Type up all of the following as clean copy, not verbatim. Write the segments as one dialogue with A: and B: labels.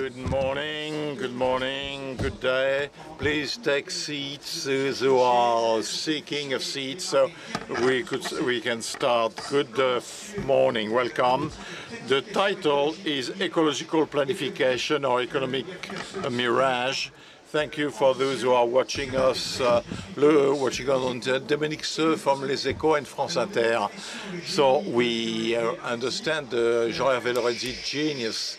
A: Good morning, good day. Please take seats, those who are seeking a seat, so we can start. Good morning, welcome. The title is Ecological Planification or Economic Mirage. Thank you for those who are watching us, on Dominique from Les Échos and France Inter. So we understand the Jean-Hervé Lorenzi's genius.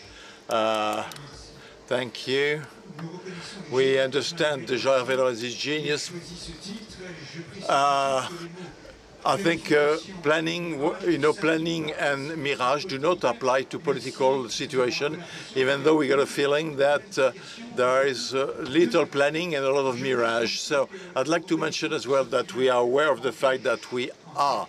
A: Thank you. We understand the Jean-Hervé Lorenzi's genius. I think planning and mirage do not apply to political situation, even though we got a feeling that there is little planning and a lot of mirage. So I'd like to mention as well that we are aware of the fact that we are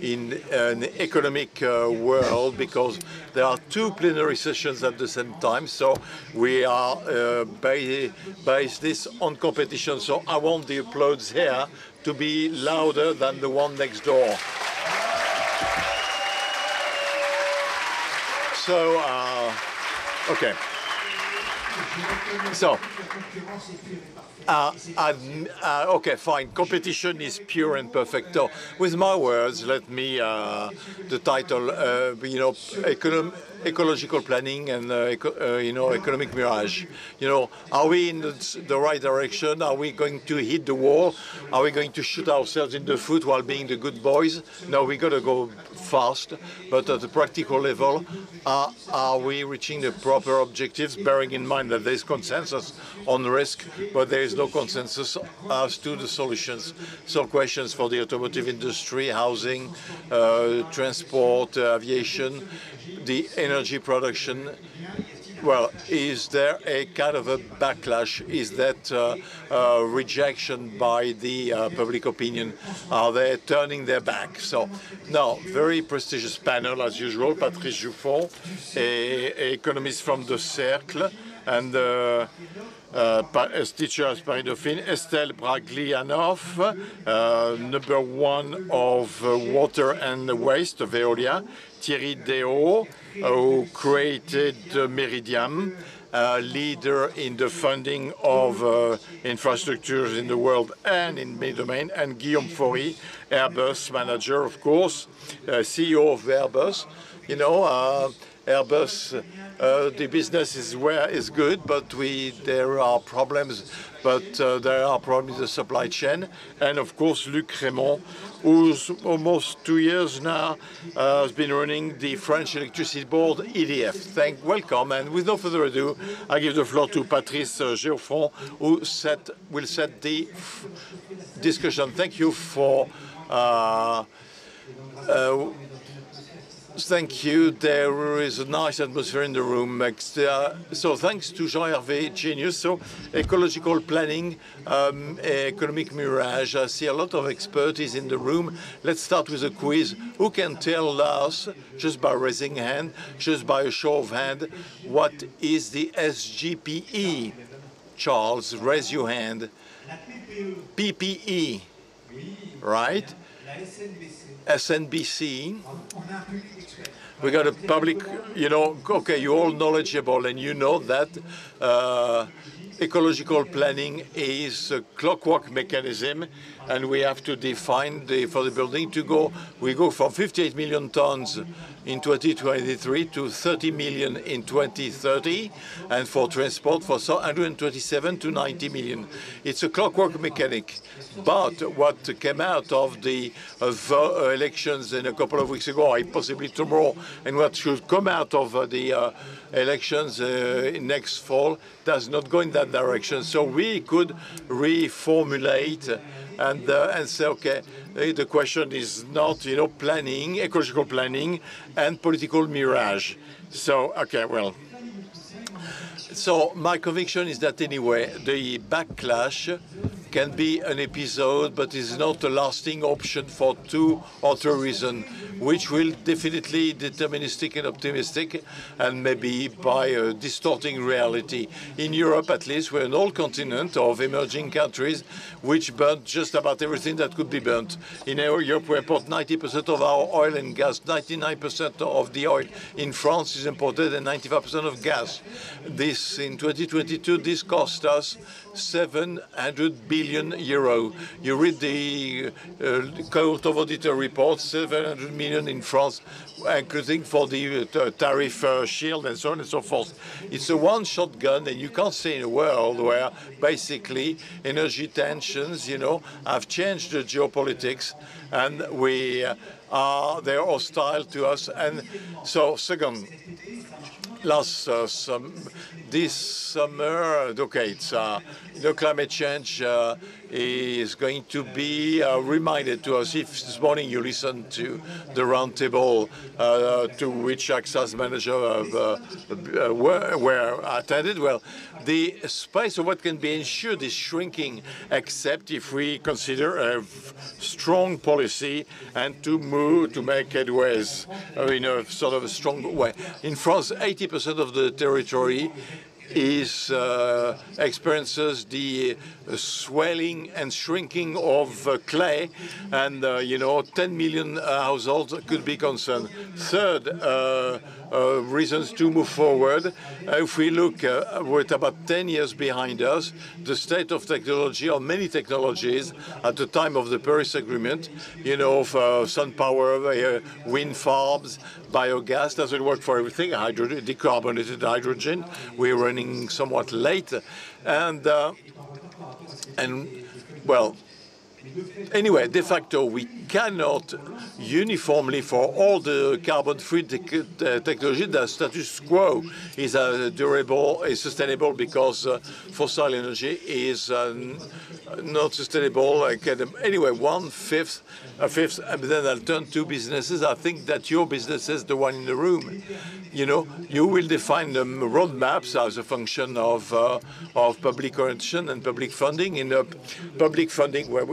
A: in an economic world because there are two plenary sessions at the same time. So we are based this on competition. So I want the applause here to be louder than the one next door. So, okay. So, okay, fine. Competition is pure and perfect. So, with my words, let me, the title, ecological planning and, economic mirage. Are we in the right direction? Are we going to hit the wall? Are we going to shoot ourselves in the foot while being the good boys? No, we got to go fast. But at the practical level, are we reaching the proper objectives, bearing in mind that there is consensus on risk, but there is no consensus as to the solutions? So questions for the automotive industry, housing, transport, aviation, the energy production. Well, is there a kind of a backlash? Is that rejection by the public opinion? Are they turning their back? So, no, very prestigious panel as usual. Patrice Juffon, economist from the Cercle, and teacher at Paris Dauphine, Estelle BRACHLIANOFF, #1 of water and waste of Veolia, Thierry DÉAU, who created Meridiam, leader in the funding of infrastructures in the world and in mid-domain, and Guillaume FAURY, Airbus manager, of course, CEO of Airbus. Airbus, the business is good, but there are problems. There are problems in the supply chain, and of course Luc RÉMONT, who's almost 2 years now has been running the French electricity board EDF. Welcome, and with no further ado, I give the floor to Patrice GEOFFRON, who will set the discussion. Thank you for. Thank you. There is a nice atmosphere in the room. So thanks to Jean-Hervé, genius. So ecological planning, economic mirage. I see a lot of expertise in the room. Let's start with a quiz. Who can tell us, just by raising a hand, just by a show of hand, what is the SGPE? Charles, raise your hand. PPE, right? SNBC. We got a public, okay, you're all knowledgeable, and you know that ecological planning is a clockwork mechanism, and we have to define for the building we go from 58 million tons in 2023 to 30 million in 2030, and for transport for 127 to 90 million. It's a clockwork mechanic. But what came out of the elections in a couple of weeks ago, or possibly tomorrow, and what should come out of the elections next fall does not go in that direction. So we could reformulate and say, okay, the question is not, planning, ecological planning, and political mirage. So, okay, well. So my conviction is that anyway, the backlash can be an episode, but is not a lasting option for 2 or 3 reasons, which will definitely deterministic and optimistic, and maybe by distorting reality. In Europe, at least, we're an old continent of emerging countries which burnt just about everything that could be burnt. In Europe, we import 90% of our oil and gas. 99% of the oil in France is imported, and 95% of gas. This, in 2022, this cost us 700 billion euro. You read the Court of Auditor report, 700 million in France, including for the tariff shield and so on and so forth. It's a one-shot gun, and you can't say in a world where basically energy tensions, you know, have changed the geopolitics, and they're hostile to us. And so, second, this summer, okay, it's climate change is going to be reminded to us. If this morning you listen to the roundtable to which AXA's manager were attended, well, the space of what can be ensured is shrinking, except if we consider a strong policy and to make headways in a sort of a strong way. In France, 80% of the territory experiences the swelling and shrinking of clay, and 10 million households could be concerned. Third, reasons to move forward. If we look, we're about 10 years behind us. The state of technology, or many technologies, at the time of the Paris Agreement, sun power, wind farms, biogas doesn't work for everything. Decarbonated hydrogen, we're running somewhat late, and well, anyway, de facto, we cannot uniformly, for all the carbon-free technology, the status quo is durable, is sustainable, because fossil energy is not sustainable. Anyway, a fifth, and then I'll turn to businesses. I think that your businesses, the one in the room, you will define the roadmaps as a function of public orientation and public funding. In the public funding, where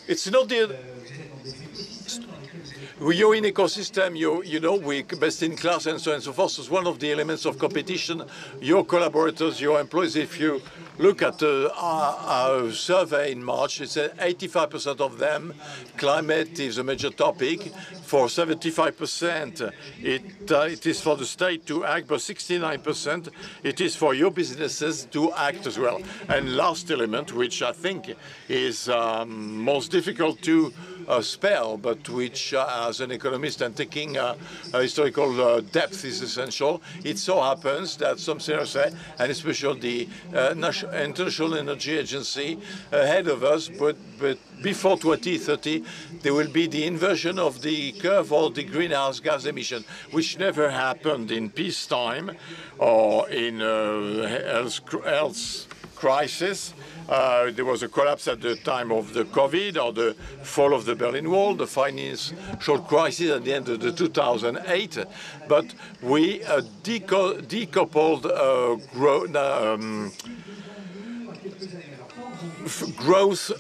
A: it's not you're in ecosystem, we best in class and so on and so forth. So it's one of the elements of competition. Your collaborators, your employees, if you look at our survey in March, it said 85% of them, climate is a major topic. For 75%, it is for the state to act, but 69% it is for your businesses to act as well. And last element, which I think is most difficult to spell, but which, as an economist and taking historical depth, is essential. It so happens that some seniors say, and especially the International Energy Agency ahead of us, but before 2030, there will be the inversion of the curve of the greenhouse gas emission, which never happened in peacetime or in health crisis. There was a collapse at the time of the COVID or the fall of the Berlin Wall, the financial crisis at the end of the 2008. But we decoupled growth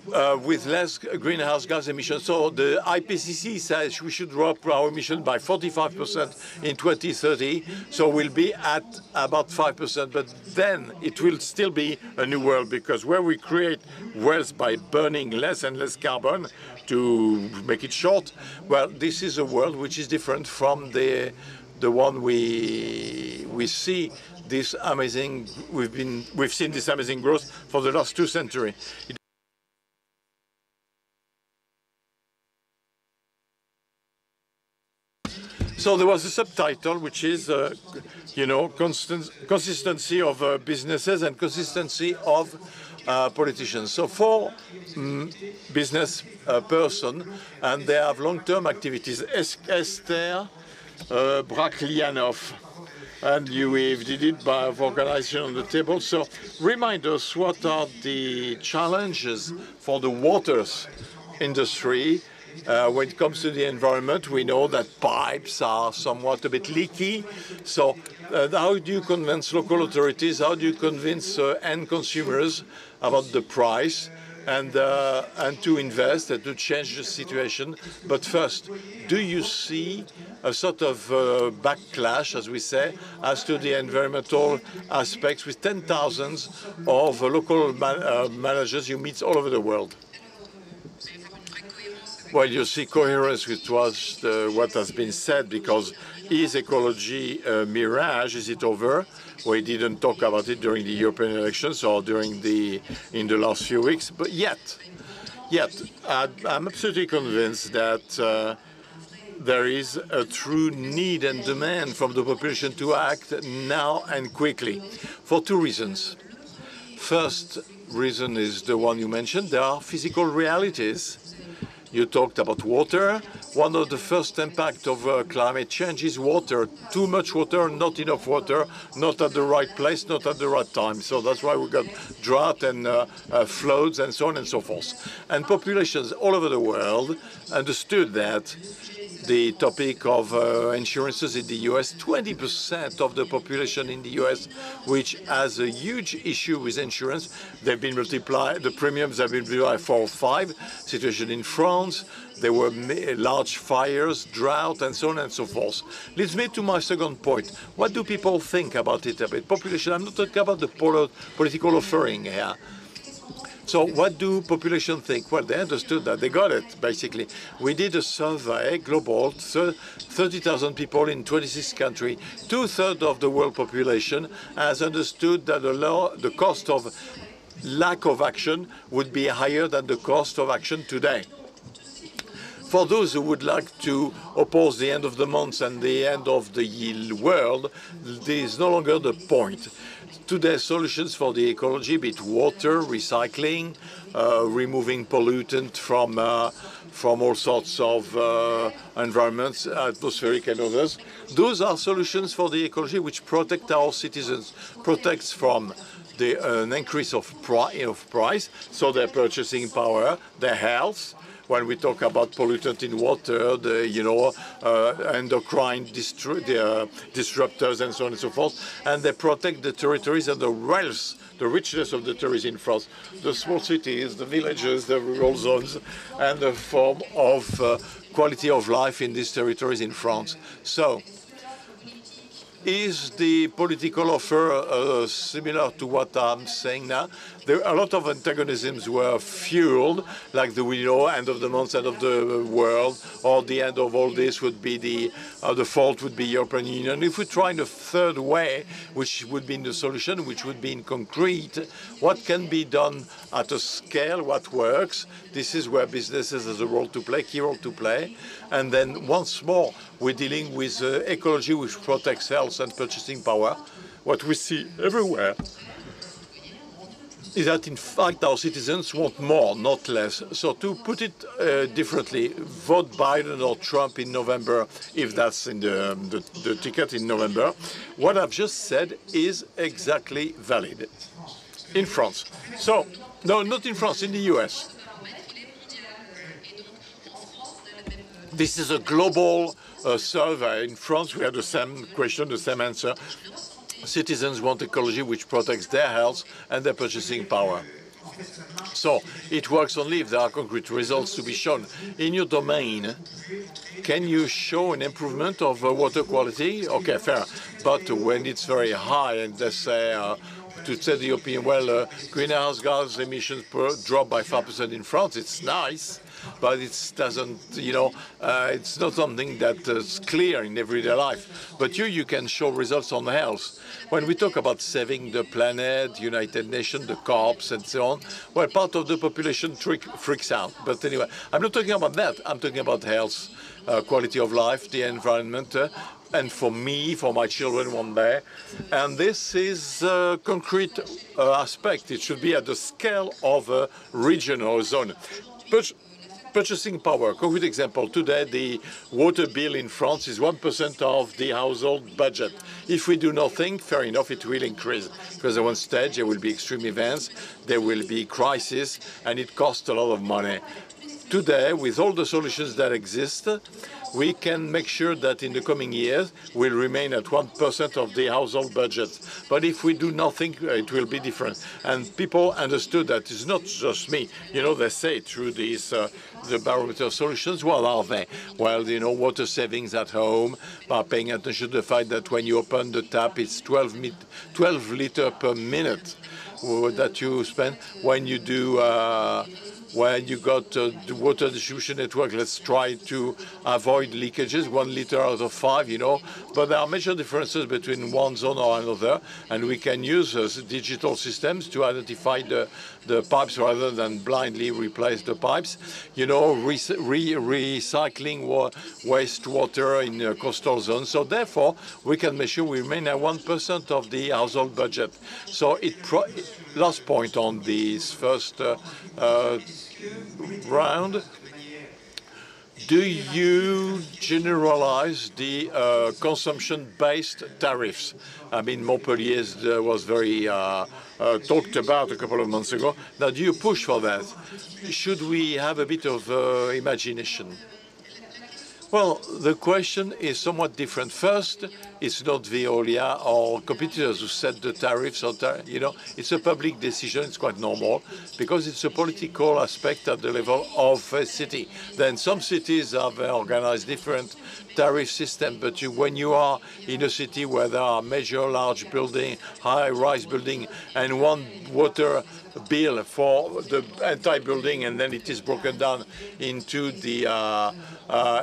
A: with less greenhouse gas emissions. So the IPCC says we should drop our emission by 45% in 2030. So we'll be at about 5%. But then it will still be a new world, because where we create wealth by burning less and less carbon, to make it short, well, this is a world which is different from the one we see. This amazing, we've seen this amazing growth for the last 2 centuries. So there was a subtitle which is, consistency of businesses and consistency of politicians. So for business person, and they have long-term activities. Estelle, BRACHLIANOFF. And we did it by organization on the table. So remind us, what are the challenges for the waters industry when it comes to the environment? We know that pipes are somewhat a bit leaky. So How do you convince local authorities? How do you convince end consumers about the price and to invest and to change the situation? But first, do you see a sort of backlash, as we say, as to the environmental aspects with 10,000 of local managers you meet all over the world? Well, you see coherence with what has been said, because is ecology a mirage? Is it over? We didn't talk about it during the European elections or in the last few weeks, but yet, I'm absolutely convinced that there is a true need and demand from the population to act now and quickly, for two reasons. First reason is the one you mentioned. There are physical realities. You talked about water. One of the first impacts of climate change is water. Too much water, not enough water, not at the right place, not at the right time. So that's why we got drought and floods and so on and so forth. And populations all over the world understood that the topic of insurances in the US, 20% of the population in the US, which has a huge issue with insurance, they've been multiplied, the premiums have been multiplied by 4 or 5. Situation in France, there were large fires, drought, and so on and so forth. Leads me to my second point. What do people think about it, about population? I'm not talking about the political offering here. So what do population think? Well, they understood that. They got it, basically. We did a survey, global, 30,000 people in 26 countries. 2/3 of the world population has understood that the cost of lack of action would be higher than the cost of action today. For those who would like to oppose the end of the month and the end of the world, this is no longer the point. Today, solutions for the ecology, be it water, recycling, removing pollutant from all sorts of environments, atmospheric and others. Those are solutions for the ecology which protect our citizens, protects from an increase of price, so their purchasing power, their health. When we talk about pollutant in water, endocrine disruptors and so on and so forth, and they protect the territories and the wealth, the richness of the territories in France, the small cities, the villages, the rural zones, and the form of quality of life in these territories in France. So, is the political offer similar to what I'm saying now? A lot of antagonisms were fueled, like the end of the month, end of the world, or the end of all this would be the fault would be European Union. If we try in a third way, which would be the solution, which would be in concrete, what can be done at a scale, what works? This is where businesses has a role to play, key role to play. And then once more, we're dealing with ecology, which protects health and purchasing power. What we see everywhere is that, in fact, our citizens want more, not less. So to put it differently, vote Biden or Trump in November, if that's in the ticket in November. What I've just said is exactly valid in France. So, no, not in France, in the US. This is a global survey. In France, we had the same question, the same answer. Citizens want ecology which protects their health and their purchasing power. So it works only if there are concrete results to be shown. In your domain, can you show an improvement of water quality? Okay, fair. But when it's very high and they say, to say the opinion, well, greenhouse gas emissions drop by 5% in France, it's nice. But it doesn't, it's not something that is clear in everyday life. But you can show results on health. When we talk about saving the planet, United Nations, the COPs, and so on, well, part of the population freaks out. But anyway, I'm not talking about that. I'm talking about health, quality of life, the environment, and for me, for my children one day. And this is a concrete aspect. It should be at the scale of a regional zone. Purchasing power. Concrete example. Today, the water bill in France is 1% of the household budget. If we do nothing, fair enough, it will increase. Because at one stage, there will be extreme events, there will be crisis, and it costs a lot of money. Today, with all the solutions that exist, we can make sure that in the coming years we'll remain at 1% of the household budget. But if we do nothing, it will be different. And people understood that it's not just me. You know, they say through these the barometer solutions, what are they? Well, you know, water savings at home, by paying attention to the fact that when you open the tap, it's 12 liters per minute that you spend. When you do when you got the water distribution network, let's try to avoid leakages, 1 liter out of 5, you know. But there are major differences between one zone or another, and we can use digital systems to identify the pipes rather than blindly replace the pipes. You know, recycling wastewater in coastal zones. So therefore, we can make sure we remain at 1% of the household budget. So last point on this first round, do you generalize the consumption-based tariffs? I mean, Montpellier was very talked about a couple of months ago. Now, do you push for that? Should we have a bit of imagination? Well, the question is somewhat different. First, it's not Veolia or competitors who set the tariffs. You know, it's a public decision. It's quite normal because it's a political aspect at the level of a city. Then some cities have organized different tariff system, but when you are in a city where there are major large building, high-rise building, and one water bill for the entire building, and then it is broken down into the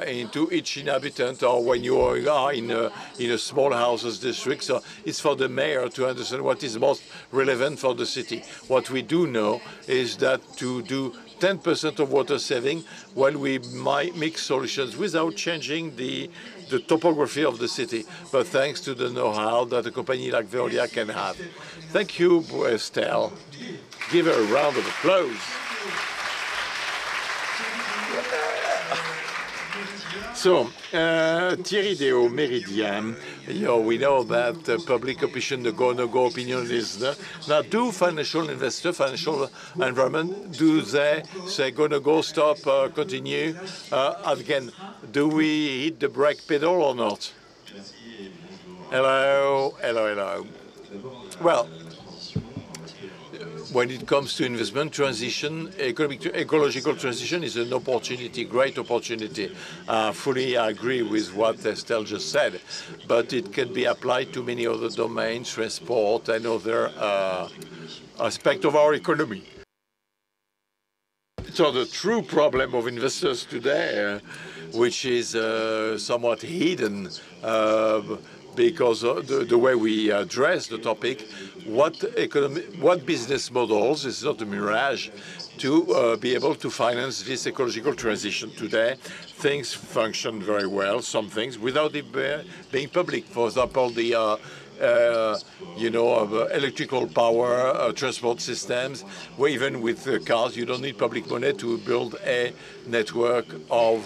A: into each inhabitant, or when you are in a small houses district. So it's for the mayor to understand what is most relevant for the city. What we do know is that to do 10% of water saving, well, we might mix solutions without changing the topography of the city, but thanks to the know-how that a company like Veolia can have. Thank you, Estelle. Give her a round of applause. So, Thierry DÉAU, Méridien, you know, we know that public opinion, the go-no-go opinion is now, do financial investors, financial environment, do they say go-no-go, stop, continue? Again, do we hit the brake pedal or not? Hello, hello, hello. Well, when it comes to investment transition, ecological transition is an opportunity, great opportunity. Fully agree with what Estelle just said, but it can be applied to many other domains, transport and other aspects of our economy. So the true problem of investors today, which is somewhat hidden because of the way we address the topic, what business models, it's not a mirage, to be able to finance this ecological transition today. Things function very well, some things, without it being public. For example, the you know, electrical power, transport systems, where even with cars, you don't need public money to build a network of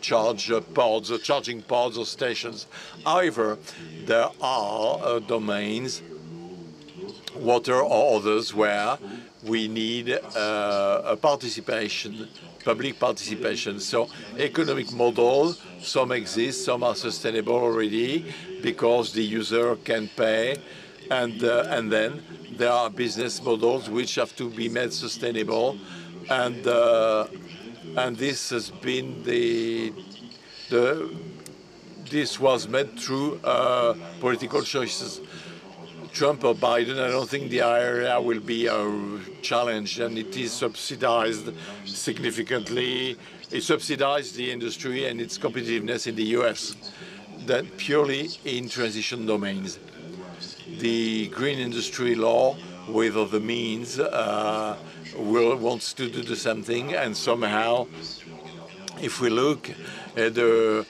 A: charging pods or stations. However, there are domains, water or others, where we need a participation, public participation. So economic models, some exist, some are sustainable already because the user can pay, and then there are business models which have to be made sustainable, and this has been this was made through political choices. Trump or Biden, I don't think the area will be challenged, and it is subsidized significantly. It subsidized the industry and its competitiveness in the US, that purely in transition domains. The green industry law, with other means, wants to do the same thing, and somehow, if we look at the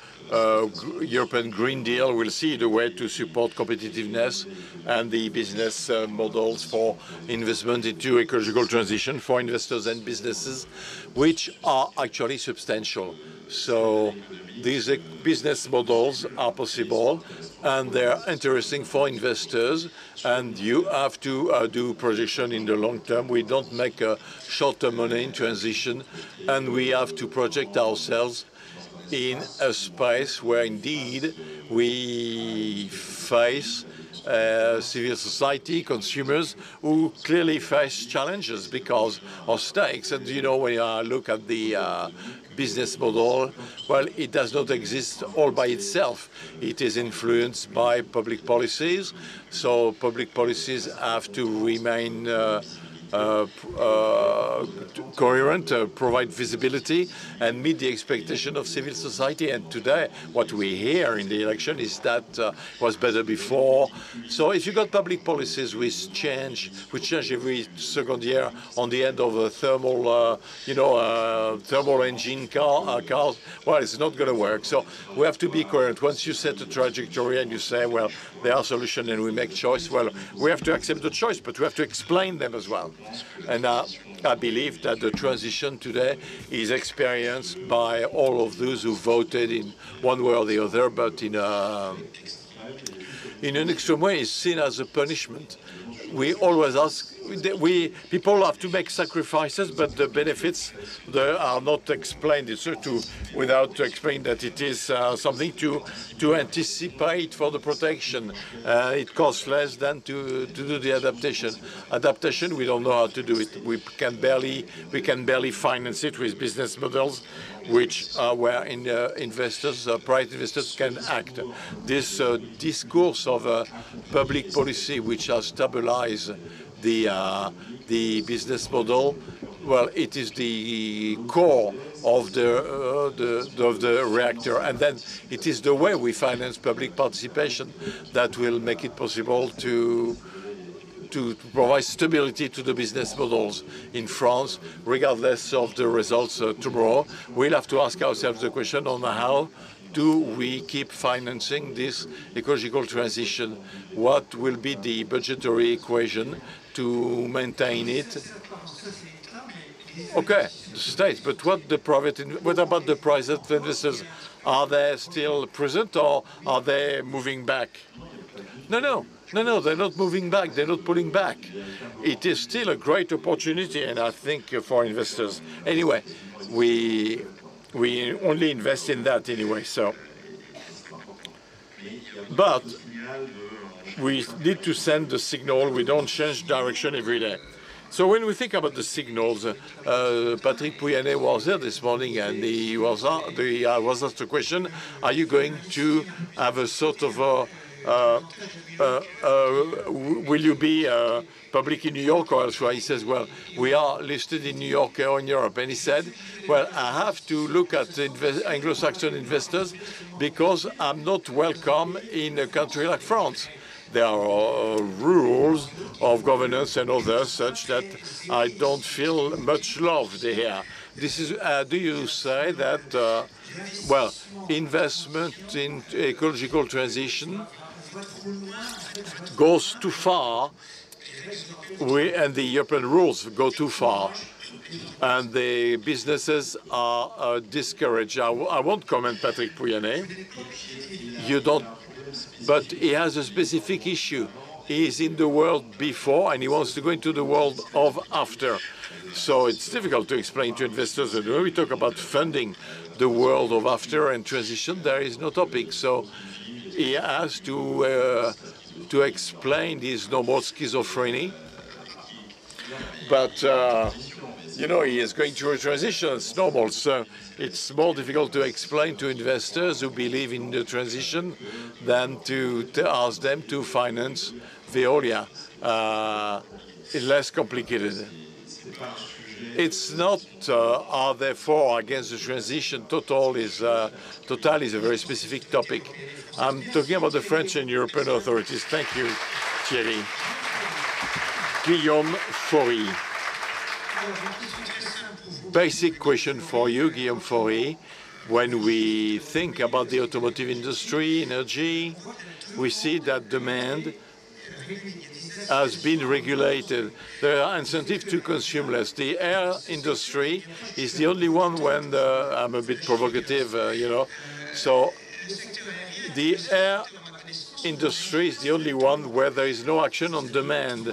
A: European Green Deal, we'll see the way to support competitiveness and the business models for investment into ecological transition for investors and businesses, which are actually substantial. So these business models are possible, and they're interesting for investors, and you have to do projection in the long term. We don't make short-term money in transition, and we have to project ourselves in a space where indeed we face civil society, consumers who clearly face challenges because of stakes. And you know, when you look at the business model, well, it does not exist all by itself. It is influenced by public policies. So public policies have to remain coherent, provide visibility, and meet the expectation of civil society. And today, what we hear in the election is that was better before. So if you got public policies which change every second year on the end of a thermal, thermal engine cars, well, it's not going to work. So we have to be coherent. Once you set a trajectory and you say, well, there are solutions and we make choice, well, we have to accept the choice, but we have to explain them as well. And I believe that the transition today is experienced by all of those who voted in one way or the other, but in an extreme way is seen as a punishment. We always ask, people have to make sacrifices, but the benefits are not explained. It's without explaining that it is something to anticipate for the protection. It costs less than to do the adaptation. Adaptation, we don't know how to do it. We can barely finance it with business models, which where investors, private investors, can act. This discourse of public policy, which has stabilized the business model, well, it is the core of the reactor, and then it is the way we finance public participation that will make it possible to provide stability to the business models in France, regardless of the results tomorrow. We'll have to ask ourselves the question on how do we keep financing this ecological transition? What will be the budgetary equation to maintain it? Okay, the state, but what about the private investors? Are they still present or are they moving back? No, they're not moving back. They're not pulling back. It is still a great opportunity, and I think for investors. Anyway, we only invest in that anyway. So, but we need to send the signal. We don't change direction every day. So when we think about the signals, Patrick Pouyanné was there this morning, and I was asked the question: are you going to have a sort of will you be public in New York or elsewhere? He says, well, we are listed in New York or in Europe. And he said, well, I have to look at Anglo-Saxon investors because I'm not welcome in a country like France. There are rules of governance and others such that I don't feel much loved here. This is, do you say that, well, investment in ecological transition goes too far, and the European rules go too far, and the businesses are discouraged? I won't comment Patrick Pouyanné. You don't, but he has a specific issue. He is in the world before, and he wants to go into the world of after. So it's difficult to explain to investors that when we talk about funding the world of after and transition, there is no topic. So he has to explain his normal schizophrenia, but you know, he is going through a transition. It's normal, so it's more difficult to explain to investors who believe in the transition than to ask them to finance Veolia. It's less complicated. It's not are they for or against the transition. Total is a very specific topic. I'm talking about the French and European authorities. Thank you, Thierry. Guillaume FAURY. Basic question for you, Guillaume FAURY. When we think about the automotive industry, energy, we see that demand has been regulated. There are incentives to consume less. The air industry is the only one when I'm a bit provocative, you know. So the air industry is the only one where there is no action on demand.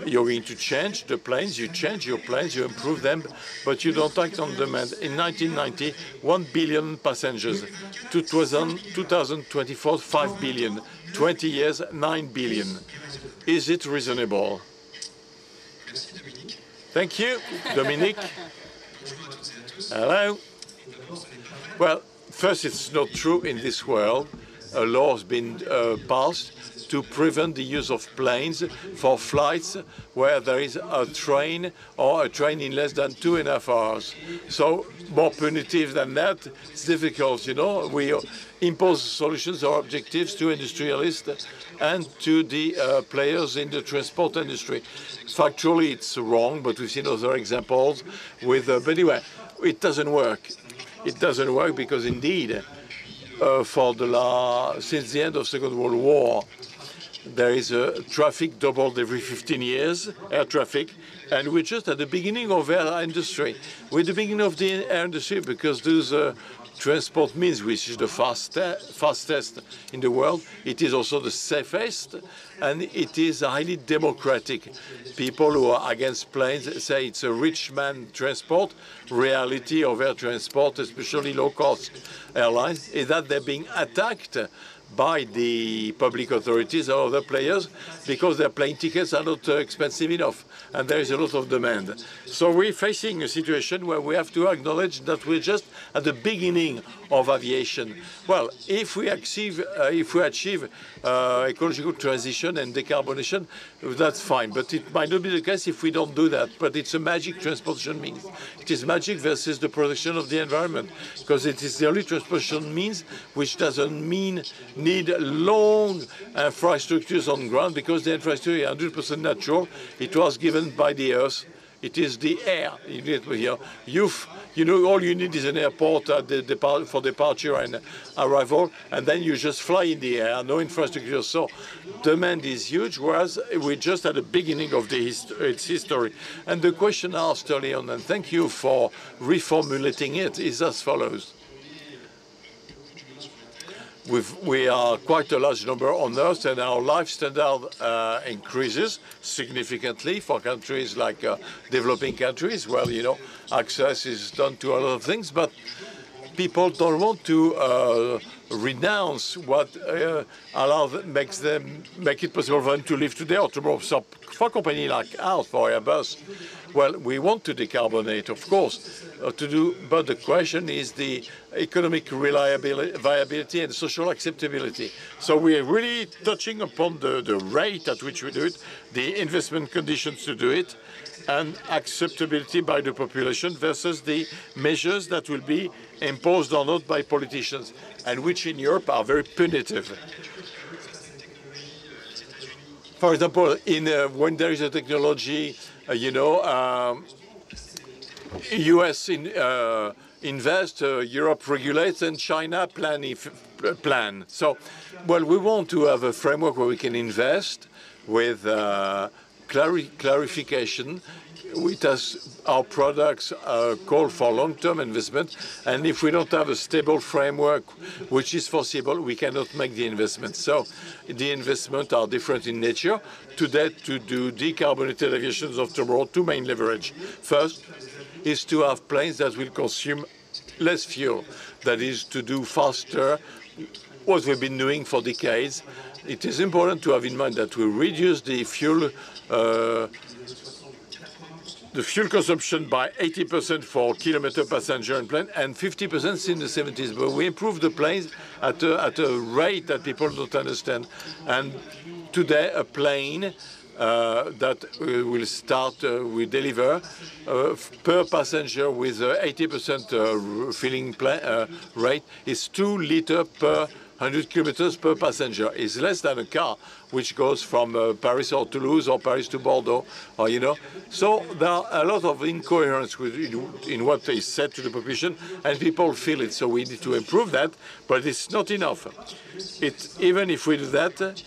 A: You're going to change the planes, you change your planes, you improve them, but you don't act on demand. In 1990, 1 billion passengers. 2024, 5 billion. 20 years, 9 billion. Is it reasonable? Thank you. Dominique? Hello? Well, first, it's not true in this world. A law has been passed to prevent the use of planes for flights where there is a train or a train in less than 2.5 hours. So more punitive than that, it's difficult, you know. We impose solutions or objectives to industrialists and to the players in the transport industry. Factually, it's wrong, but we've seen other examples with, but anyway, it doesn't work. It doesn't work because indeed, since the end of Second World War, there is traffic doubled every 15 years, air traffic, and we're just at the beginning of air industry. We're at the beginning of the air industry because those transport means, which is the fastest in the world. It is also the safest, and it is highly democratic. People who are against planes say it's a rich man transport. Reality of air transport, especially low-cost airlines, is that they're being attacked by the public authorities or other players because their plane tickets are not expensive enough, and there is a lot of demand. So we're facing a situation where we have to acknowledge that we're just at the beginning of aviation. Well, if we achieve ecological transition and decarbonation, that's fine. But it might not be the case if we don't do that. But it's a magic transportation means. It is magic versus the protection of the environment, because it is the only transportation means which doesn't need long infrastructures on ground, because the infrastructure is 100% natural. It was given by the earth. It is the air. You know, all you need is an airport for departure and arrival, and then you just fly in the air, no infrastructure. So demand is huge, whereas we're just at the beginning of its history. And the question asked early on, and thank you for reformulating it, is as follows. We are quite a large number on Earth, and our life standard increases significantly for countries like developing countries. Well, you know, access is done to a lot of things, but people don't want to renounce what make it possible for them to live today or tomorrow. So for a company like ours, for Airbus, well, we want to decarbonate, of course, but the question is the economic viability and social acceptability. So we are really touching upon the rate at which we do it, the investment conditions to do it, and acceptability by the population versus the measures that will be imposed or not by politicians, and which in Europe are very punitive. For example, when there is a technology, US invest, Europe regulates, and China plan. So, well, we want to have a framework where we can invest with clarification. Our products call for long-term investment, and if we don't have a stable framework which is foreseeable, we cannot make the investment. So the investments are different in nature. Today, to do decarbonated aviation of tomorrow, two main leverage. First is to have planes that will consume less fuel. That is to do faster what we've been doing for decades. It is important to have in mind that we reduce the fuel consumption by 80% for kilometer passenger and plane, and 50% since the 70s. But we improve the planes at a rate that people don't understand. And today, a plane that will deliver per passenger with 80% filling rate is 2 liters per 100 kilometers per passenger. Is less than a car which goes from Paris or Toulouse or Paris to Bordeaux, or So there are a lot of incoherence in what is said to the population, and people feel it. So we need to improve that, but it's not enough. Even if we do that,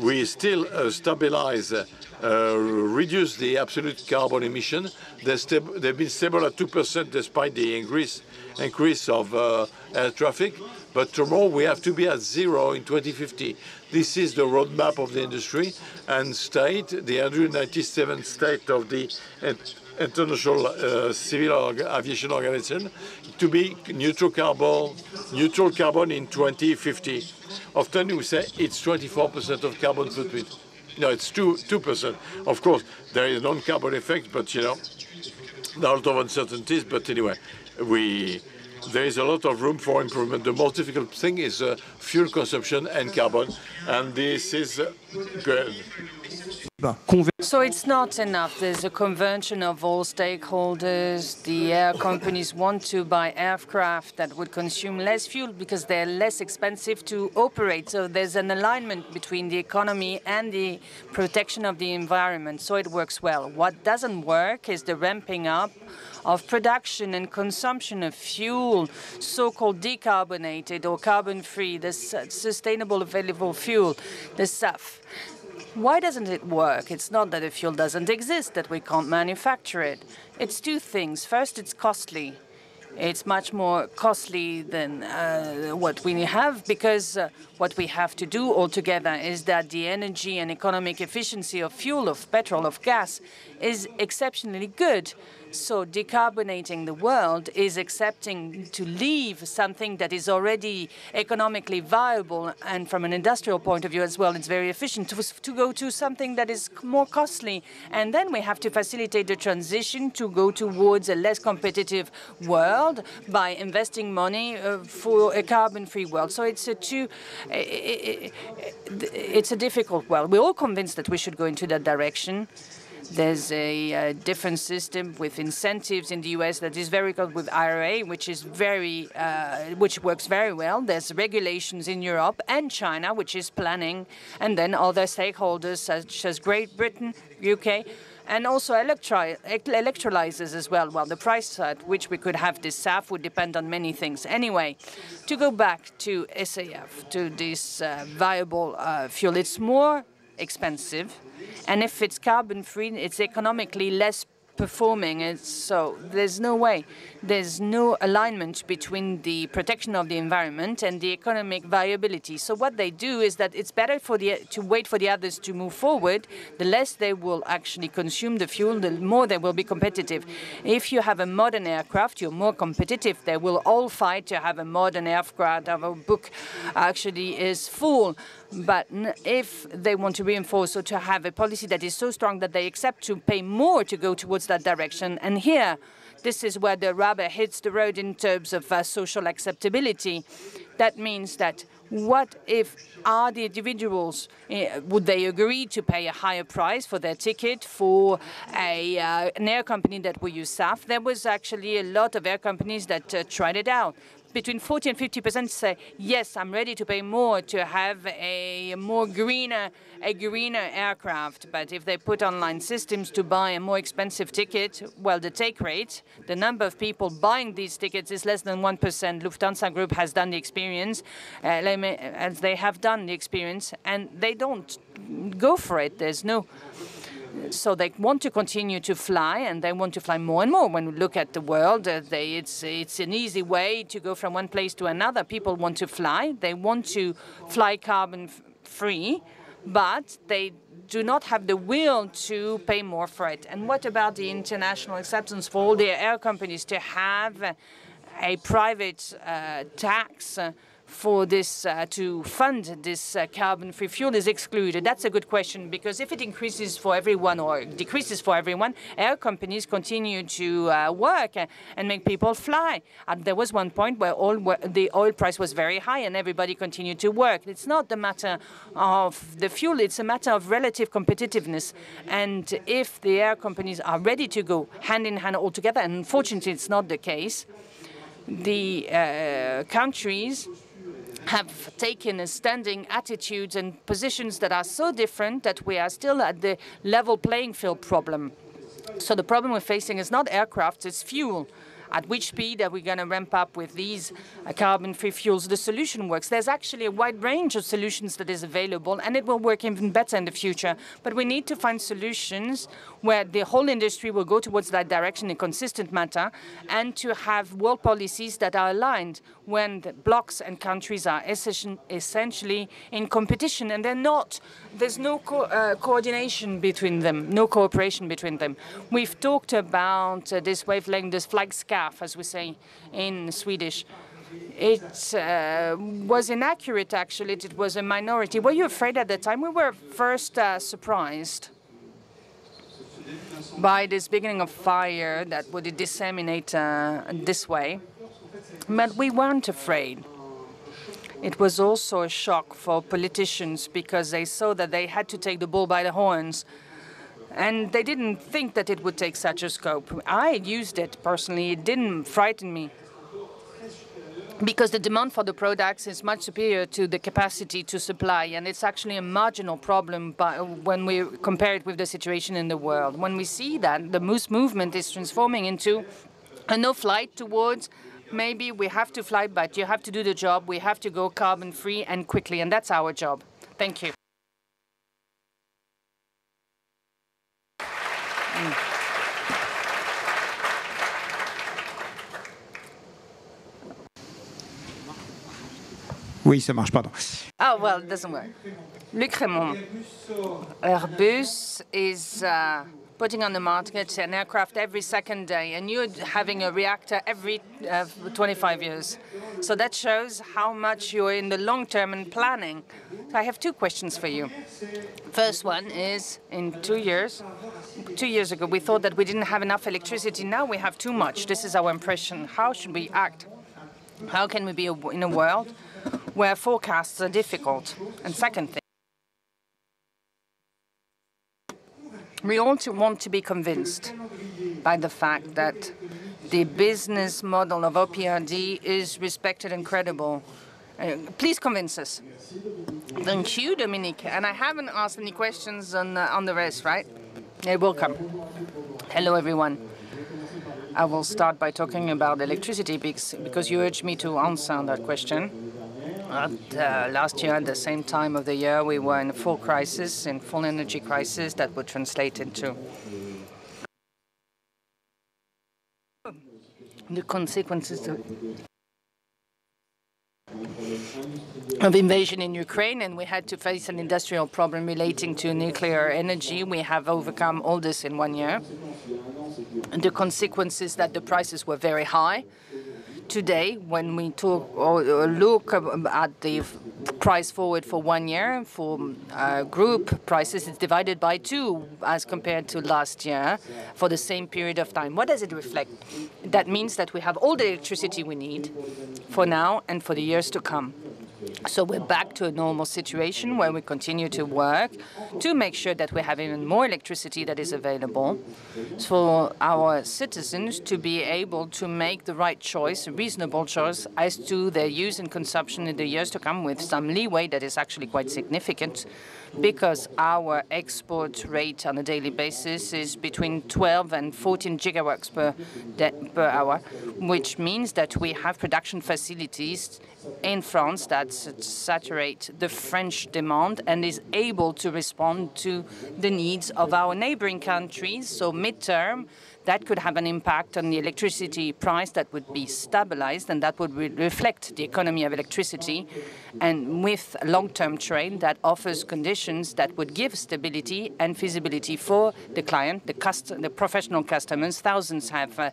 A: we still stabilize reduce the absolute carbon emission. They've been stable at 2% despite the increase of air traffic. But tomorrow we have to be at 0 in 2050. This is the roadmap of the industry and the 197 state of the International Civil Aviation Organization to be neutral carbon in 2050. Often we say it's 24% of carbon footprint. No, it's 2%. Of course, there is a non-carbon effect, but you know, there are a lot of uncertainties. But anyway, there is a lot of room for improvement. The most difficult thing is fuel consumption and carbon, and this is good.
B: So it's not enough. There's a convention of all stakeholders. The air companies want to buy aircraft that would consume less fuel because they're less expensive to operate. So there's an alignment between the economy and the protection of the environment. So it works well. What doesn't work is the ramping up of production and consumption of fuel, so-called decarbonated or carbon-free, the sustainable available fuel, the SAF. Why doesn't it work? It's not that the fuel doesn't exist, that we can't manufacture it. It's two things. First, it's costly. It's much more costly than what we have because what we have to do altogether is that the energy and economic efficiency of fuel, of petrol, of gas is exceptionally good. So decarbonating the world is accepting to leave something that is already economically viable, and from an industrial point of view as well, it's very efficient to go to something that is more costly. And then we have to facilitate the transition to go towards a less competitive world by investing money for a carbon-free world. So it's a difficult world. We're all convinced that we should go into that direction. There's a different system with incentives in the US that is very good with IRA, which works very well. There's regulations in Europe and China, which is planning, and then other stakeholders such as Great Britain, UK, and also electrolyzers as well. Well, the price at which we could have this SAF would depend on many things. Anyway, to go back to SAF, to this viable fuel, it's more expensive. And if it's carbon-free, it's economically less performing. So there's no way. There's no alignment between the protection of the environment and the economic viability. So what they do is that it's better to wait for the others to move forward. The less they will actually consume the fuel, the more they will be competitive. If you have a modern aircraft, you're more competitive. They will all fight to have a modern aircraft. Our book actually is full. But if they want to reinforce or to have a policy that is so strong that they accept to pay more to go towards that direction, and here, this is where the rubber hits the road in terms of social acceptability. That means that what if the individuals, would they agree to pay a higher price for their ticket for an air company that will use SAF? There was actually a lot of air companies that tried it out. Between 40 and 50% say, yes, I'm ready to pay more to have a greener aircraft. But if they put online systems to buy a more expensive ticket, well, the take rate, the number of people buying these tickets is less than 1%. Lufthansa Group has done the experience, as they have done the experience, and they don't go for it. There's no... So they want to continue to fly, and they want to fly more and more. When we look at the world, it's an easy way to go from one place to another. People want to fly. They want to fly carbon-free, but they do not have the will to pay more for it. And what about the international acceptance for all the air companies to have a private tax for this, to fund this carbon-free fuel is excluded? That's a good question, because if it increases for everyone or decreases for everyone, air companies continue to work and make people fly. There was one point where the oil price was very high and everybody continued to work. It's not the matter of the fuel, it's a matter of relative competitiveness. And if the air companies are ready to go hand in hand altogether, and unfortunately it's not the case, the countries have taken a standing attitudes and positions that are so different that we are still at the level playing field problem. So the problem we're facing is not aircraft, it's fuel. at which speed are we going to ramp up with these carbon-free fuels, the solution works. There's actually a wide range of solutions that is available, and it will work even better in the future. But we need to find solutions where the whole industry will go towards that direction in a consistent manner, and to have world policies that are aligned when the blocs and countries are essentially in competition, and they're not. There's no coordination between them, no cooperation between them. We've talked about this wavelength, this flag scarf, as we say in Swedish. It was inaccurate, actually. It was a minority. Were you afraid at the time? We were first surprised by this beginning of fire that would disseminate this way. But we weren't afraid. It was also a shock for politicians because they saw that they had to take the bull by the horns. And they didn't think that it would take such a scope. I used it personally. It didn't frighten me, because the demand for the products is much superior to the capacity to supply, and it's actually a marginal problem when we compare it with the situation in the world. When we see that the movement is transforming into a no-flight towards maybe we have to fly, but you have to do the job, we have to go carbon-free and quickly, and that's our job. Thank you.
C: Oui, ça marche, pardon.
B: Oh, well, it doesn't work. Luc RÉMONT. Airbus is putting on the market an aircraft every second day, and you're having a reactor every 25 years. So that shows how much you're in the long term and planning. So I have two questions for you. First one is, in 2 years ago, we thought that we didn't have enough electricity. Now we have too much. This is our impression. How should we act? How can we be in a world where forecasts are difficult? And second thing, we also want to be convinced by the fact that the business model of OPRD is respected and credible. Please convince us. Thank you, Dominique. And I haven't asked any questions on the rest, right? They will come. Hello, everyone. I will start by talking about electricity because you urged me to answer that question. Last year, at the same time of the year, we were in a full crisis, in full energy crisis that would translate into the consequences of invasion in Ukraine, and we had to face an industrial problem relating to nuclear energy. We have overcome all this in 1 year. And the consequences that the prices were very high. Today, when we talk or look at the price forward for 1 year, for group prices, it's divided by 2 as compared to last year for the same period of time. What does it reflect? That means that we have all the electricity we need for now and for the years to come. So we're back to a normal situation where we continue to work to make sure that we have even more electricity that is available for our citizens to be able to make the right choice, a reasonable choice, as to their use and consumption in the years to come, with some leeway that is actually quite significant, because our export rate on a daily basis is between 12 and 14 gigawatts per hour, which means that we have production facilities in France that saturate the French demand and is able to respond to the needs of our neighboring countries. So midterm, that could have an impact on the electricity price that would be stabilized, and that would reflect the economy of electricity, and with long-term trade that offers conditions that would give stability and feasibility for the client, the professional customers. Thousands have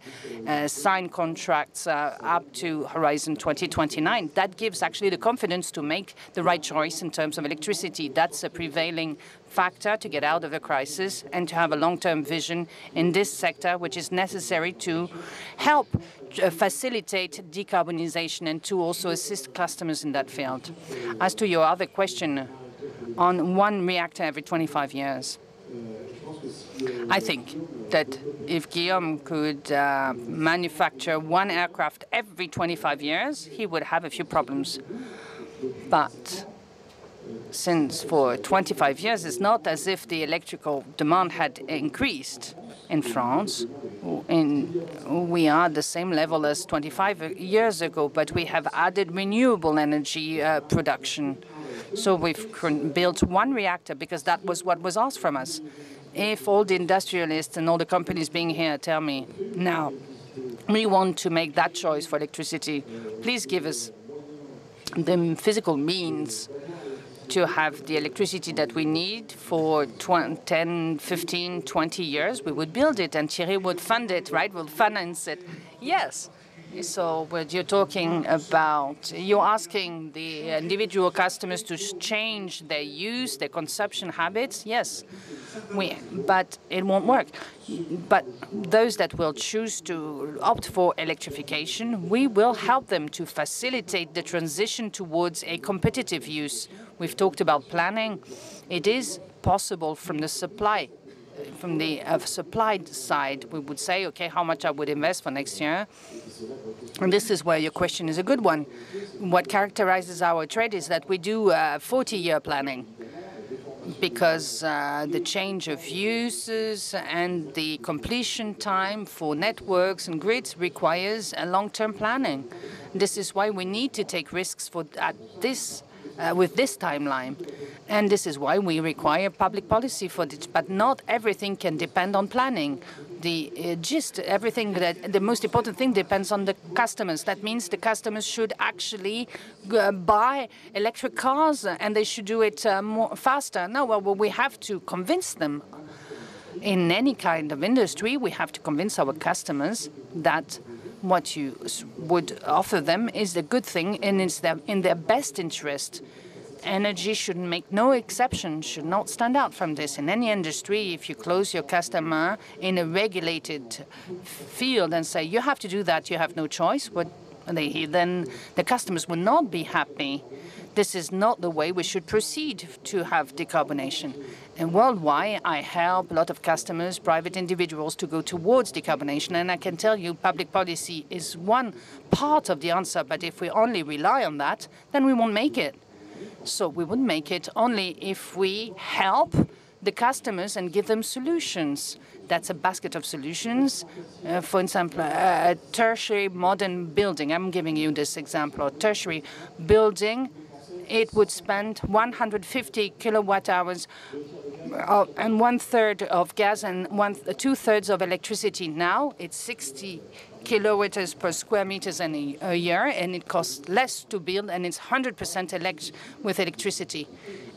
B: signed contracts up to Horizon 2029. That gives actually the confidence to make the right choice in terms of electricity. That's a prevailing factor to get out of the crisis and to have a long-term vision in this sector, which is necessary to help facilitate decarbonization and to also assist customers in that field. As to your other question on 1 reactor every 25 years, I think that if Guillaume could manufacture 1 aircraft every 25 years, he would have a few problems. But since for 25 years, it's not as if the electrical demand had increased in France. We are at the same level as 25 years ago, but we have added renewable energy production. So we've built one reactor because that was what was asked from us. If all the industrialists and all the companies being here tell me, now, we want to make that choice for electricity, please give us the physical means to have the electricity that we need for 10, 15, 20 years, we would build it, and Thierry would fund it, right? Will finance it. Yes. So what you're talking about, you're asking the individual customers to change their use, their consumption habits. Yes, but it won't work. But those that will choose to opt for electrification, we will help them to facilitate the transition towards a competitive use. We've talked about planning. It is possible from the supply. From the supply side, we would say, okay, how much I would invest for next year. And this is where your question is a good one. What characterizes our trade is that we do 40-year planning because the change of uses and the completion time for networks and grids requires a long-term planning. This is why we need to take risks with this timeline. And this is why we require public policy for this. But not everything can depend on planning. The the most important thing depends on the customers. That means the customers should actually buy electric cars and they should do it more faster. No, well, we have to convince them. In any kind of industry, we have to convince our customers that what you would offer them is a good thing and it's in their best interest. Energy should make no exception, should not stand out from this. In any industry, if you close your customer in a regulated field and say, you have to do that, you have no choice, then the customers will not be happy. This is not the way we should proceed to have decarbonation. And worldwide, I help a lot of customers, private individuals, to go towards decarbonation. And I can tell you public policy is one part of the answer. But if we only rely on that, then we won't make it. So we would make it only if we help the customers and give them solutions. That's a basket of solutions. For example, a tertiary modern building. I'm giving you this example. A tertiary building, it would spend 150 kilowatt hours and 1/3 of gas and 2/3 of electricity. Now it's 60 kilowatts per square meters in a year, and it costs less to build, and it's 100% with electricity.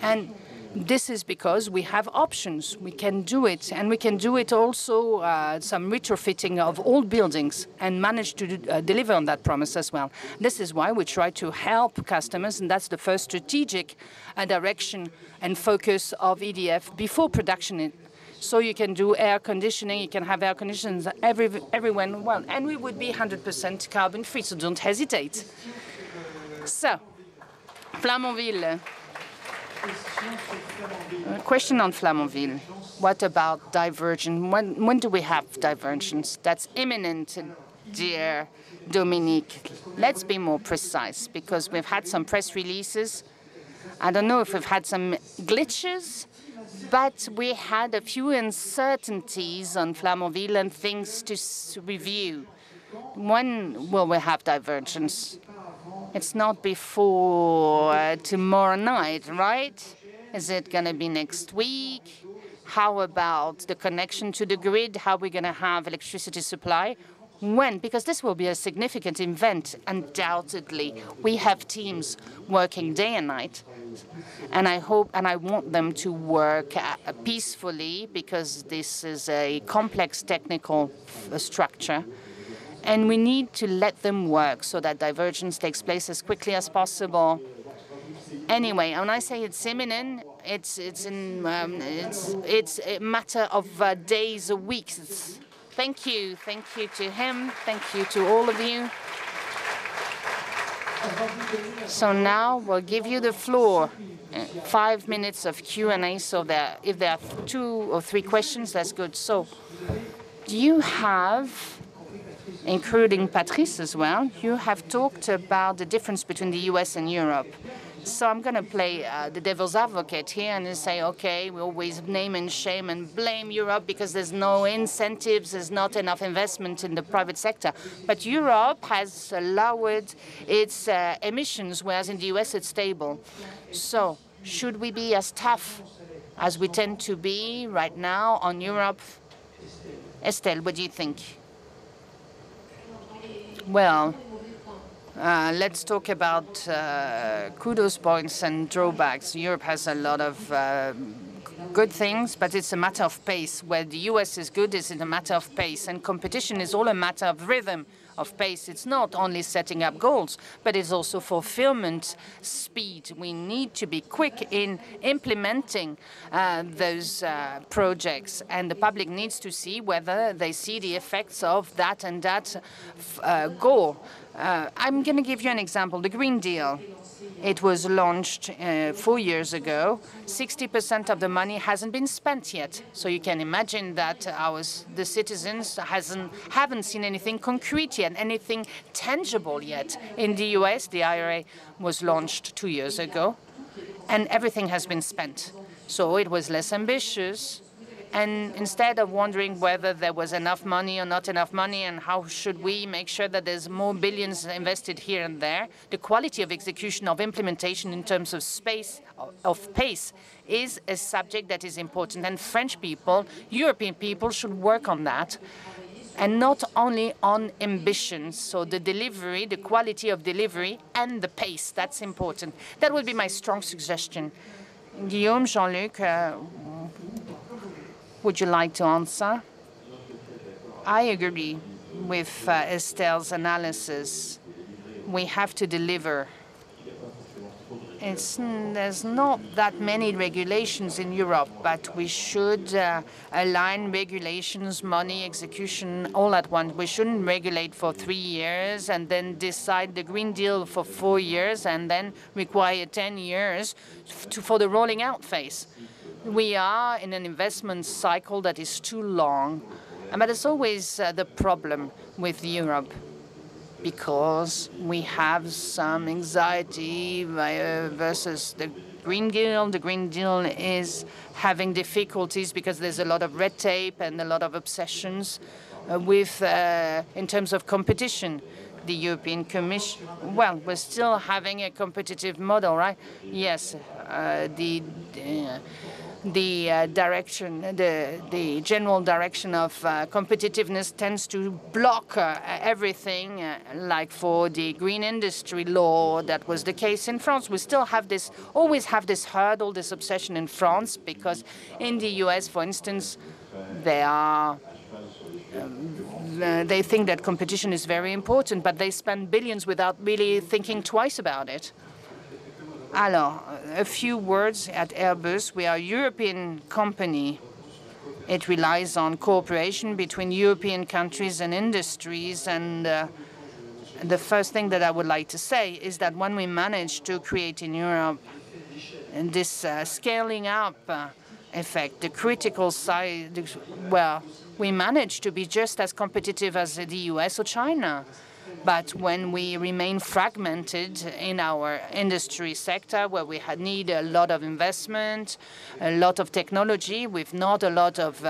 B: And this is because we have options. We can do it, and we can do it also some retrofitting of old buildings and manage to deliver on that promise as well. This is why we try to help customers, and that's the first strategic direction and focus of EDF before production. So you can do air conditioning, you can have air conditioners everywhere in the world, and we would be 100% carbon free, so don't hesitate. So, Flamanville. A question on Flamanville. What about diversion? When do we have diversions? That's imminent, dear Dominique. Let's be more precise, because we've had some press releases. I don't know if we've had some glitches, but we had a few uncertainties on Flamanville and things to review. When will we have divergence? It's not before tomorrow night, right? Is it going to be next week? How about the connection to the grid? How are we going to have electricity supply? When? Because this will be a significant event, undoubtedly. We have teams working day and night. And I hope and I want them to work peacefully, because this is a complex technical structure. And we need to let them work so that divergence takes place as quickly as possible. Anyway, when I say it's imminent, it's a matter of days or weeks. Thank you to him. Thank you to all of you. So now we'll give you the floor. 5 minutes of Q&A. So if there are 2 or 3 questions, that's good. So do you have, including Patrice as well, you have talked about the difference between the US and Europe. So I'm going to play the devil's advocate here and say, okay, we always name and shame and blame Europe because there's no incentives, there's not enough investment in the private sector. But Europe has lowered its emissions, whereas in the US it's stable. So should we be as tough as we tend to be right now on Europe? Estelle, what do you think? Well, let's talk about kudos points and drawbacks. Europe has a lot of good things, but it's a matter of pace. Where the US is good, it's a matter of pace. And competition is all a matter of rhythm, of pace. It's not only setting up goals, but it's also fulfillment speed. We need to be quick in implementing those projects, and the public needs to see whether they see the effects of that and that goal. I'm going to give you an example. The Green Deal. It was launched 4 years ago. 60% of the money hasn't been spent yet. So you can imagine that the citizens haven't seen anything concrete yet, anything tangible yet. In the US, the IRA was launched 2 years ago, and everything has been spent. So it was less ambitious. And instead of wondering whether there was enough money or not enough money and how should we make sure that there's more billions invested here and there, the quality of execution, of implementation in terms of pace is a subject that is important. And French people, European people should work on that. And not only on ambitions, so the delivery, the quality of delivery and the pace, that's important. That would be my strong suggestion. Guillaume, Jean-Luc, would you like to answer? I agree with Estelle's analysis. We have to deliver. There's not that many regulations in Europe, but we should align regulations, money, execution all at once. We shouldn't regulate for 3 years and then decide the Green Deal for 4 years and then require 10 years for the rolling out phase. We are in an investment cycle that is too long. But it's always the problem with Europe, because we have some anxiety versus the Green Deal. The Green Deal is having difficulties because there's a lot of red tape and a lot of obsessions in terms of competition. The European Commission, well, we're still having a competitive model, right? Yes, the general direction of competitiveness tends to block everything, like for the green industry law. That was the case in France. We still have always have this hurdle, this obsession in France, because in the US, for instance, they think that competition is very important, but they spend billions without really thinking twice about it. Alors, a few words at Airbus. We are a European company. It relies on cooperation between European countries and industries. And the first thing that I would like to say is that when we manage to create in Europe this scaling up effect, the critical side, well, we manage to be just as competitive as the US or China. But when we remain fragmented in our industry sector, where we need a lot of investment, a lot of technology, with not a lot of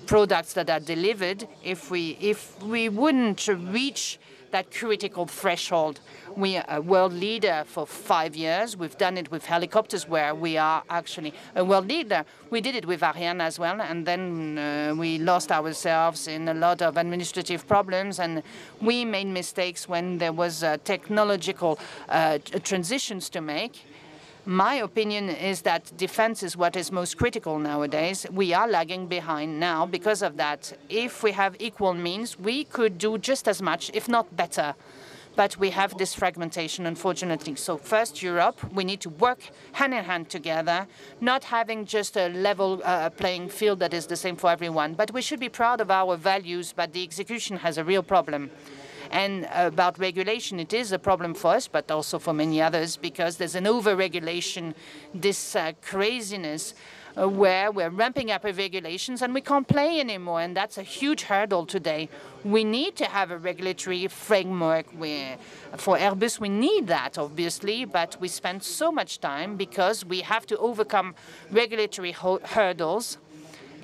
B: products that are delivered, if we wouldn't reach that critical threshold. We are a world leader for 5 years. We've done it with helicopters, where we are actually a world leader. We did it with Ariane as well, and then we lost ourselves in a lot of administrative problems, and we made mistakes when there was technological transitions to make. My opinion is that defense is what is most critical nowadays. We are lagging behind now because of that. If we have equal means, we could do just as much, if not better. But we have this fragmentation, unfortunately. So first, Europe, we need to work hand in hand together, not having just a level playing field that is the same for everyone. But we should be proud of our values, but the execution has a real problem. And about regulation, it is a problem for us, but also for many others, because there's an over-regulation, this craziness where we're ramping up our regulations and we can't play anymore. And that's a huge hurdle today. We need to have a regulatory framework for Airbus. We need that, obviously, but we spend so much time because we have to overcome regulatory hurdles.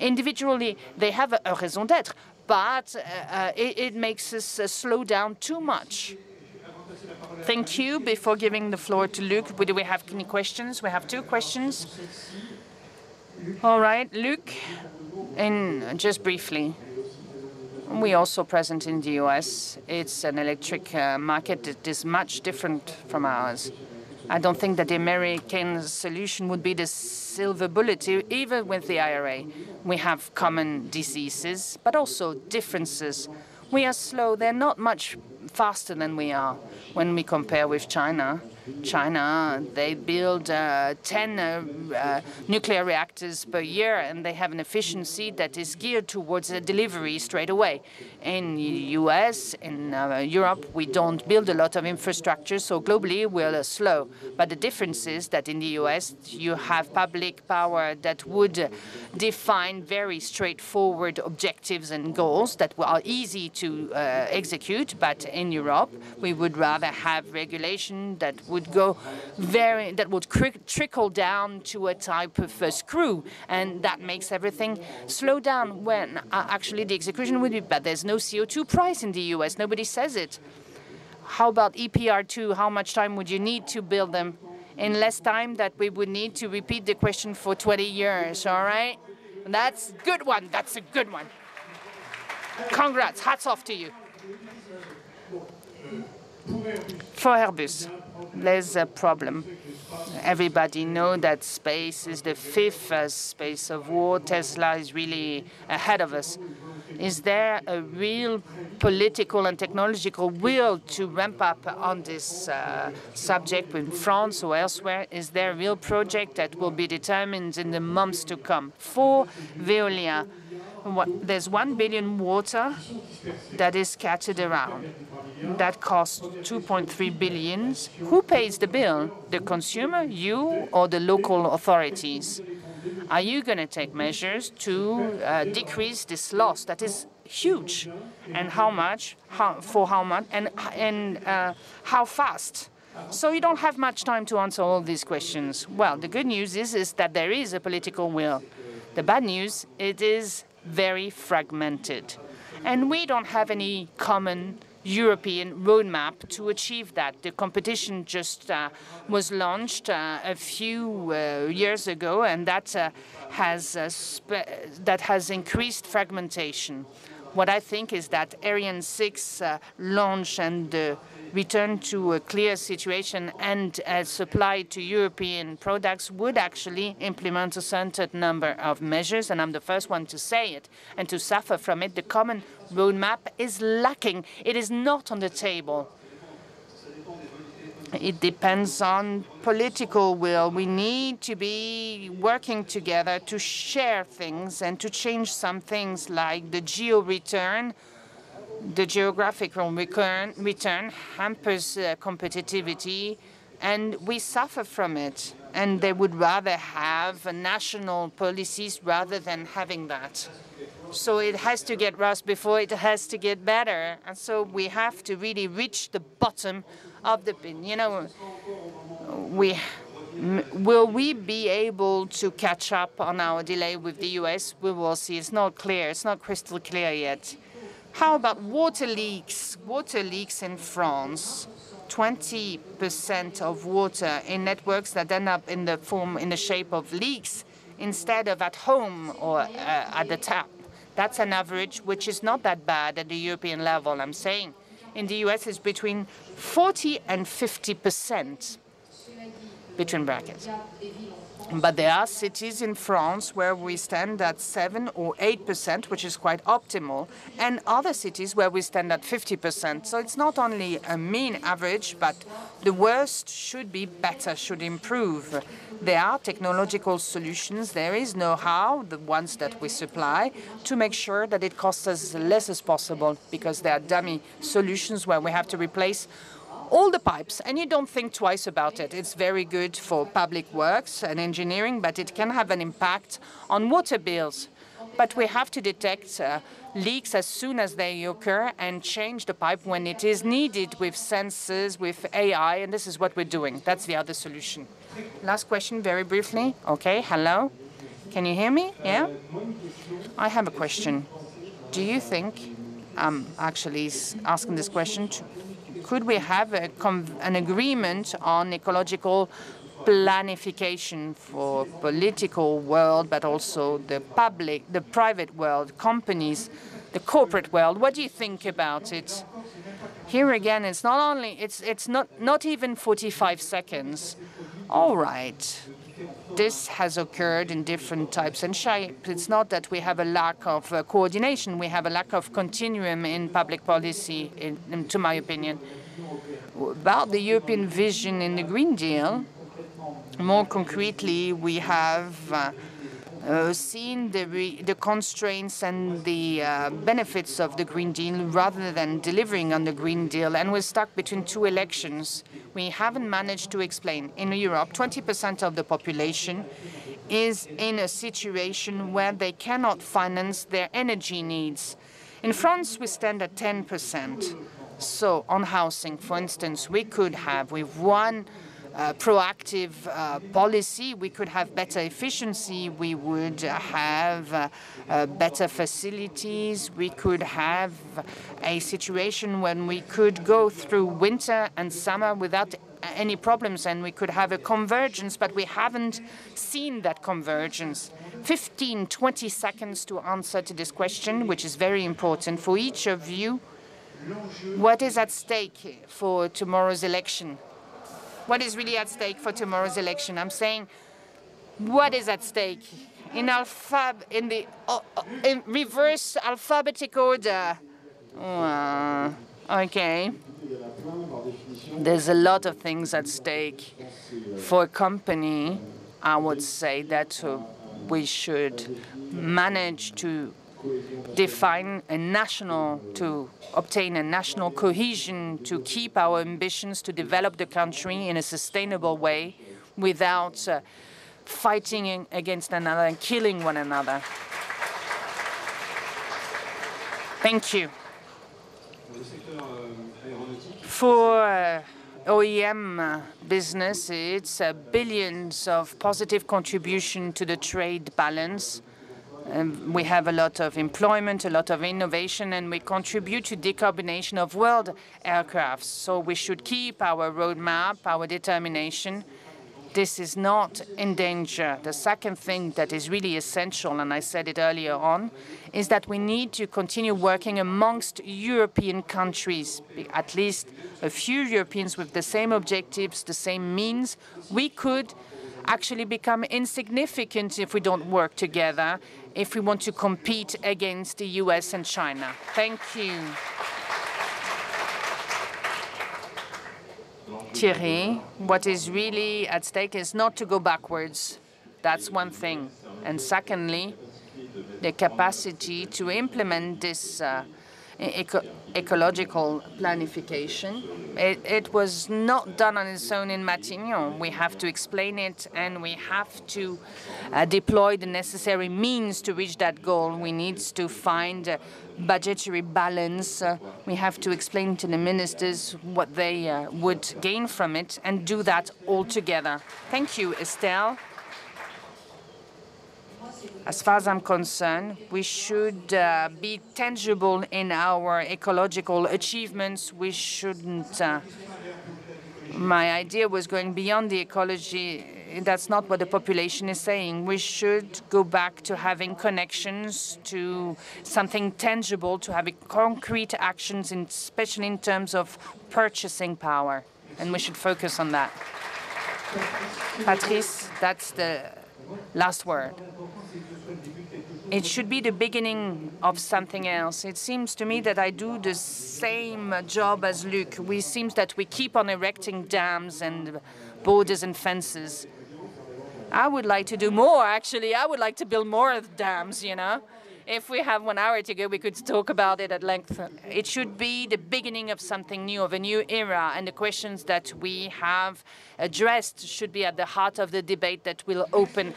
B: Individually, they have a raison d'être, but it makes us slow down too much. Thank you. Before giving the floor to Luc, do we have any questions? We have 2 questions. All right, Luc, and just briefly. We also present in the US. It's an electric market that is much different from ours. I don't think that the American solution would be the silver bullet, even with the IRA. We have common diseases, but also differences. We are slow. They're not much faster than we are when we compare with China. China, they build 10 nuclear reactors per year, and they have an efficiency that is geared towards a delivery straight away. In the US, in Europe, we don't build a lot of infrastructure, so globally we're slow. But the difference is that in the US, you have public power that would define very straightforward objectives and goals that are easy to execute. But in Europe, we would rather have regulation that would trickle down to a type of screw, and that makes everything slow down when actually the execution would be bad. There's no CO2 price in the US. Nobody says it. How about EPR2? How much time would you need to build them? In less time that we would need to repeat the question for 20 years, all right? That's a good one. That's a good one. Congrats. Hats off to you. For Airbus, there's a problem. Everybody knows that space is the 5th space of war. Tesla is really ahead of us. Is there a real political and technological will to ramp up on this subject in France or elsewhere? Is there a real project that will be determined in the months to come? For Veolia, there's 1 billion water that is scattered around. That costs 2.3 billion. Who pays the bill? The consumer, you, or the local authorities? Are you going to take measures to decrease this loss that is huge? And how much? For how much? And how fast? So you don't have much time to answer all these questions. Well, the good news is that there is a political will. The bad news, it is very fragmented. And we don't have any common European roadmap to achieve that. The competition just was launched a few years ago, and that has increased fragmentation. What I think is that Ariane 6 launch and return to a clear situation and supply to European products would actually implement a certain number of measures, and I'm the first one to say it and to suffer from it. The common roadmap is lacking. It is not on the table. It depends on political will. We need to be working together to share things and to change some things like the geo-return. The geographical return hampers competitivity, and we suffer from it. And they would rather have national policies rather than having that. So it has to get worse before it has to get better. And so we have to really reach the bottom of the pin. You know, will we be able to catch up on our delay with the US? We will see. It's not clear. It's not crystal clear yet. How about water leaks? Water leaks in France. 20% of water in networks that end up in the shape of leaks instead of at home or at the tap. That's an average which is not that bad at the European level, I'm saying. In the US, it's between 40 and 50%, between brackets. But there are cities in France where we stand at 7 or 8%, which is quite optimal, and other cities where we stand at 50%. So it's not only a mean average, but the worst should be better, should improve. There are technological solutions. There is know-how, the ones that we supply, to make sure that it costs as less as possible, because there are dummy solutions where we have to replace all the pipes, and you don't think twice about it. It's very good for public works and engineering, but it can have an impact on water bills. But we have to detect leaks as soon as they occur and change the pipe when it is needed with sensors, with AI, and this is what we're doing. That's the other solution. Last question, very briefly. Okay, hello. Can you hear me? Yeah? I have a question. Do you think, I'm actually asking this question, could we have an agreement on ecological planification for political world, but also the public, the private world, companies, the corporate world? What do you think about it? Here again, it's not only, it's not even 45 seconds. All right. This has occurred in different types and shapes. It's not that we have a lack of coordination. We have a lack of continuum in public policy, to my opinion. About the European vision in the Green Deal, more concretely, we have seen the constraints and the benefits of the Green Deal rather than delivering on the Green Deal, and we're stuck between two elections. We haven't managed to explain. In Europe, 20% of the population is in a situation where they cannot finance their energy needs. In France, we stand at 10%. So on housing, for instance, we could have, with one proactive policy, we could have better efficiency, we would have better facilities, we could have a situation when we could go through winter and summer without any problems, and we could have a convergence, but we haven't seen that convergence. 15, 20 seconds to answer to this question, which is very important for each of you. What is at stake for tomorrow's election? What is really at stake for tomorrow's election? I'm saying, what is at stake in reverse alphabetic order? Okay. There's a lot of things at stake. For a company, I would say that we should manage to define a national, to obtain a national cohesion, to keep our ambitions to develop the country in a sustainable way without fighting against another and killing one another. Thank you. For OEM business, it's billions of positive contribution to the trade balance. We have a lot of employment, a lot of innovation, and we contribute to decarbonation of world aircrafts. So we should keep our roadmap, our determination. This is not in danger. The second thing that is really essential, and I said it earlier on, is that we need to continue working amongst European countries, at least a few Europeans with the same objectives, the same means. We could actually become insignificant if we don't work together, if we want to compete against the US and China. Thank you. Thierry, what is really at stake is not to go backwards. That's one thing. And secondly, the capacity to implement this ecological planification. It was not done on its own in Matignon. We have to explain it, and we have to deploy the necessary means to reach that goal. We need to find budgetary balance. We have to explain to the ministers what they would gain from it and do that all together. Thank you, Estelle. As far as I'm concerned, we should be tangible in our ecological achievements. We shouldn't. My idea was going beyond the ecology. That's not what the population is saying. We should go back to having connections, to something tangible, to having concrete actions, especially in terms of purchasing power. And we should focus on that. Patrice, that's the last word. It should be the beginning of something else. It seems to me that I do the same job as Luc. It seems that we keep on erecting dams and borders and fences. I would like to do more, actually. I would like to build more dams, you know. If we have 1 hour to go, we could talk about it at length. It should be the beginning of something new, of a new era, and the questions that we have addressed should be at the heart of the debate that will open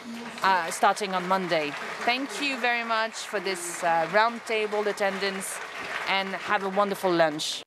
B: starting on Monday. Thank you very much for this roundtable attendance, and have a wonderful lunch.